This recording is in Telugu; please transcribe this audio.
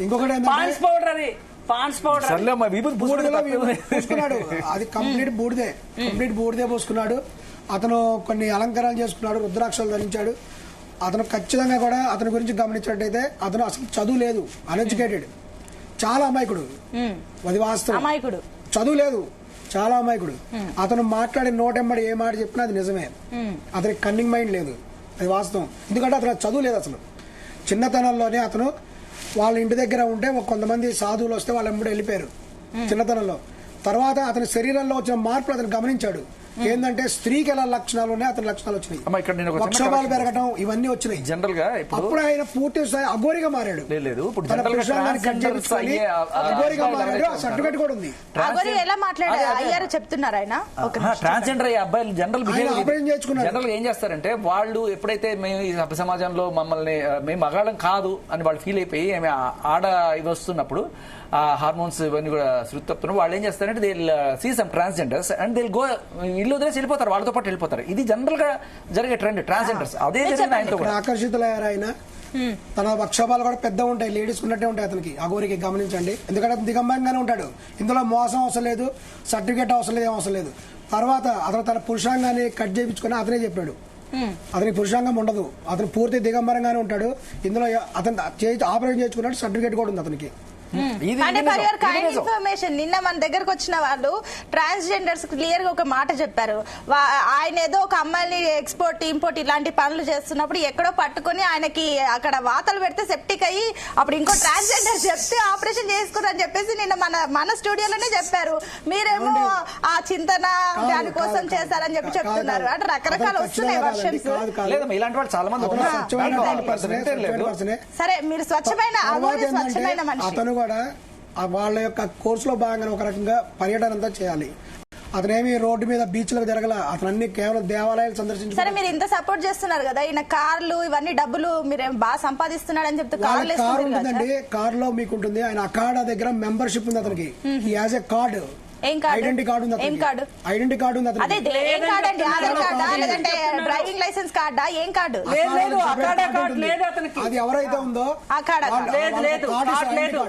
ఇంకొకటి పాన్స్ పౌడర్, అది పాన్స్ పౌడర్ పూసుకున్నాడు. అది కంప్లీట్ బూడిదే పూసుకున్నాడు. అతను కొన్ని అలంకరణలు చేసుకున్నాడు, రుద్రాక్షలు ధరించాడు. అతను ఖచ్చితంగా కూడా అతని గురించి గమనించినట్టయితే అతను అసలు చదువు లేదు, అన్ఎడ్యుకేటెడ్, చాలా అమాయకుడు. అది వాస్తవం. చదువు లేదు, చాలా అమాయకుడు. అతను మాట్లాడే నోటెంబడి ఏ మాట చెప్పినా అది నిజమే. అతనికి కన్నింగ్ మైండ్ లేదు, అది వాస్తవం. ఎందుకంటే అతను చదువు లేదు. అసలు చిన్నతనంలోనే అతను వాళ్ళ ఇంటి దగ్గర ఉంటే కొంతమంది సాధువులు వస్తే వాళ్ళ ఎంబడి వెళ్ళిపోయారు చిన్నతనంలో. తర్వాత అతని శరీరంలో వచ్చిన మార్పులు అతను గమనించాడు. ఏంటంటే స్త్రీకి ఎలా లక్షణాలు ఉన్నాయి, అతని లక్షణాలు వచ్చినాయి, వక్షోభాలు పెరగడం, ఇవన్నీ వచ్చినాయి. జనరల్ గా అప్పుడు ఆయన పూర్తి స్థాయి అఘోరిగా మారాడు. అఘోరిగా మారాడు. ఆ సర్టిఫికేట్ కూడా ఉంది. ట్రాన్స్జెండర్ అయ్యే అబ్బాయిలు జనరల్ ఏం చేస్తారంటే, వాళ్ళు ఎప్పుడైతే మేము ఈ సభ్య సమాజంలో మమ్మల్ని మేము మగాళ్ళం కాదు అని వాళ్ళు ఫీల్ అయిపోయి ఆడ ఇవి వస్తున్నప్పుడు ఆ హార్మోన్స్ ఇవన్నీ కూడా శృతప్తున్నారు. వాళ్ళు ఏం చేస్తారంటే they see some transgenders and they go, ఇల్లు వదిలేసి వెళ్ళిపోతారు, వాళ్ళతో పాటు వెళ్ళిపోతారు. ఇది జనరల్ గా జరిగే ట్రెండ్ ట్రాన్స్జెండర్స్. అదే ఆకర్షితులయ్యారు ఆయన. తన వక్షోభాలు కూడా పెద్ద ఉంటాయి, లేడీస్ ఉన్నట్టే ఉంటాయి అతనికి, అఘోరికి గమనించండి. ఎందుకంటే అతను దిగంబరంగానే ఉంటాడు. ఇందులో మోసం అవసరం లేదు, సర్టిఫికేట్ అవసరం లేదు, ఏం అవసరం లేదు. తర్వాత అతను తన పురుషాంగాన్ని కట్ చేయించుకుని అతనే చెప్పాడు అతనికి పురుషాంగం ఉండదు, అతను పూర్తి దిగంబరంగానే ఉంటాడు. ఇందులో అతను ఆపరేషన్ చేయించుకున్నాడు, సర్టిఫికేట్ కూడా ఉంది అతనికి. ఇన్ఫర్మేషన్ నిన్న మన దగ్గరకు వచ్చిన వాళ్ళు ట్రాన్స్జెండర్స్ క్లియర్ గా ఒక మాట చెప్పారు. ఆయన ఏదో ఒక అమ్మాయిని ఎక్స్పోర్ట్ ఇంపోర్ట్ ఇలాంటి పనులు చేస్తున్నప్పుడు ఎక్కడో పట్టుకుని ఆయనకి అక్కడ వాతలు పెడితే సెప్టిక్ అయ్యి అప్పుడు ఇంకో ట్రాన్స్జెండర్ చెప్తే ఆపరేషన్ చేసుకున్నారని చెప్పేసి నిన్న మన స్టూడియోలోనే చెప్పారు. మీరేమో ఆ చింతన దానికోసం చేశారని చెప్పి చెప్తున్నారు. అంటే రకరకాల వస్తున్నాయి వర్షన్స్. సరే, మీరు స్వచ్ఛమైన మనిషి కూడా వాళ్ళ యొక్క కోర్సులో భాగంగా ఒక రకంగా పర్యటన అంతా చేయాలి. అతనేమి రోడ్డు మీద బీచ్లకు జరగల, అతను అన్ని కేవలం దేవాలయాలు సందర్శించి. సరే, మీరు ఇంత సపోర్ట్ చేస్తున్నారు కదా, ఈయన కార్లు ఇవన్నీ డబ్బులు మీరు బాగా సంపాదిస్తున్నాడు అని చెప్తే కారు ఉంటుందండి. కారు లో మీకు ఉంటుంది. ఆయన అఖాడా దగ్గర మెంబర్షిప్ ఉంది అతనికి. He has a card, identity card ఉంది. ఐడెంటిటీ కార్డు ఉంది అతనికి. డ్రైవింగ్ లైసెన్స్ కార్డా, ఏం కార్డు? అది ఎవరైతే ఉందో అఖాడా కార్డు